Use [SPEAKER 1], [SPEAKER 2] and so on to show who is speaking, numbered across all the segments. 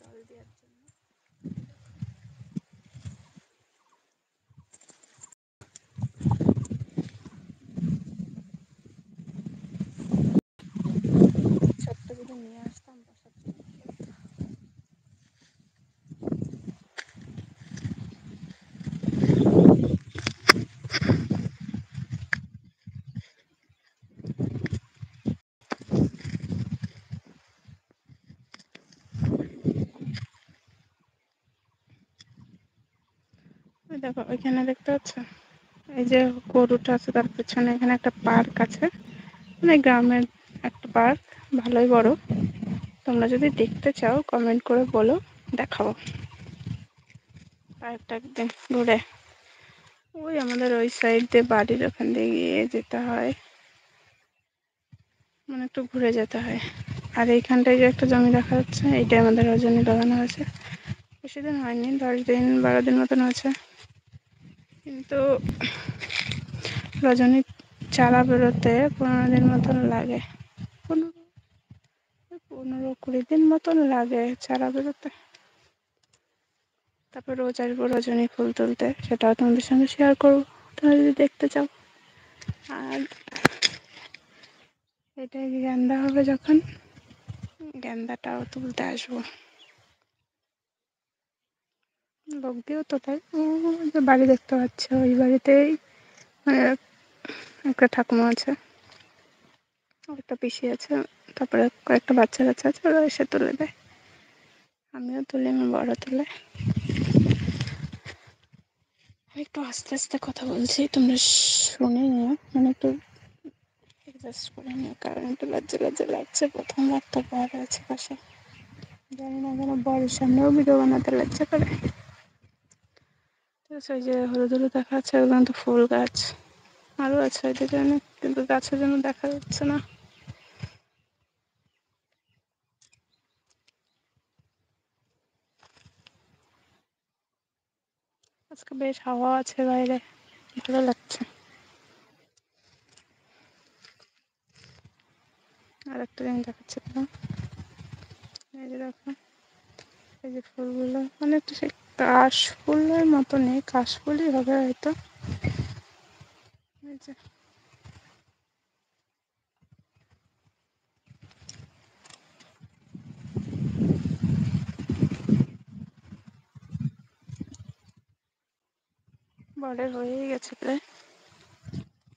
[SPEAKER 1] জল দেওয়ার জন্য। ছোট্ট যদি নিয়ে আসতাম বসার জন্য। দেখো ওইখানে দেখতে পাচ্ছ, এই যে গরুটা আছে তার পেছনে এখানে একটা পার্ক আছে, মানে গ্রামের একটা পার্ক, ভালোই বড়। তোমরা যদি দেখতে চাও কমেন্ট করে বলো, দেখাবো পার্কটা একদিন ঘুরে। ওই আমাদের ওই সাইড দিয়ে বাড়ির ওখান দিয়ে গিয়ে যেতে হয়, মানে একটু ঘুরে যেতে হয়। আর এইখানটায় যে একটা জমি দেখা যাচ্ছে, এইটাই আমাদের রজনী লাগানো হয়েছে। বেশি দিন হয়নি, 10 দিন 12 দিন মতন হয়েছে, কিন্তু রজনী চারা বেরোতে 15 দিন মতন লাগে। 15-20 দিন মতন লাগে চারা বেরোতে। তারপর রোজ আসবো রজনী ফুল তুলতে, সেটাও তোমাদের সঙ্গে শেয়ার করবো তোমরা যদি দেখতে চাও। আর এটাই গেন্দা হবে, যখন গেন্দাটাও তুলতে আসবো। লোক দিয়েও তো তাই, যে বাড়ি দেখতে পাচ্ছ ওই বাড়িতেই মানে একটা ঠাকুমা আছে, একটা পিসি আছে, তারপরে কয়েকটা বাচ্চা কাচ্চা আছে, ওরা এসে তুলে দেয়। আমিও তুলি, আমার বড় তুলে। একটু আস্তে আস্তে কথা বলছি, তোমরা শুনে নিও, মানে একটু অ্যাডজাস্ট করে নিও, কারণ একটু লজ্জা লজ্জা লাগছে। প্রথমবার তো বর আছে পাশে, জানি না কেন বরের সামনেও ভিডিও বানাতে লজ্জা করে। তো সেই যে হলুদ হলুদ দেখা যাচ্ছে, ওগুলো তো ফুল গাছ, আরও আছে ওইদিকে অনেক, কিন্তু গাছের জন্য দেখা যাচ্ছে না। আজকে বেশ হাওয়া আছে বাইরে, ভালো লাগছে। আর একটা জিনিস দেখাচ্ছে তো, এই যে দেখো, এই যে ফুলগুলো মানে একটু সেই কাশ ফুলের মতো নেই, কাশ ফুলই হবে হয়তো। এই যে বরের হয়েই গেছে প্রায়,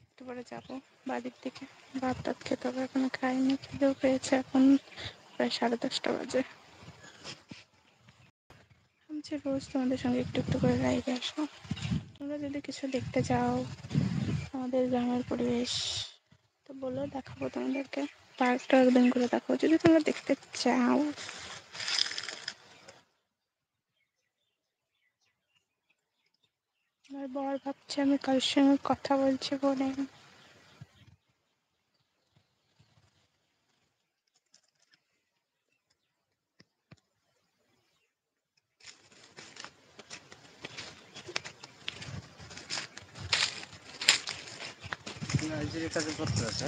[SPEAKER 1] একটু পরে যাবো বাড়ির দিকে। ভাত টাত খেতে হবে, এখনো খাইনি, খিদেও পেয়েছে। এখন প্রায় 10:30 বাজে। ভাবছি রোজ তোমাদের সঙ্গে একটু একটু করে লাইভে আসবো। তোমরা যদি কিছু দেখতে চাও আমাদের গ্রামের পরিবেশ, তো বলো, দেখাবো তোমাদেরকে। পার্কটা একদিন করে দেখাবো যদি তোমরা দেখতে চাও। আমার বর ভাবছে আমি কারোর সঙ্গে কথা বলছি বলে।
[SPEAKER 2] কাজে করতে আছে।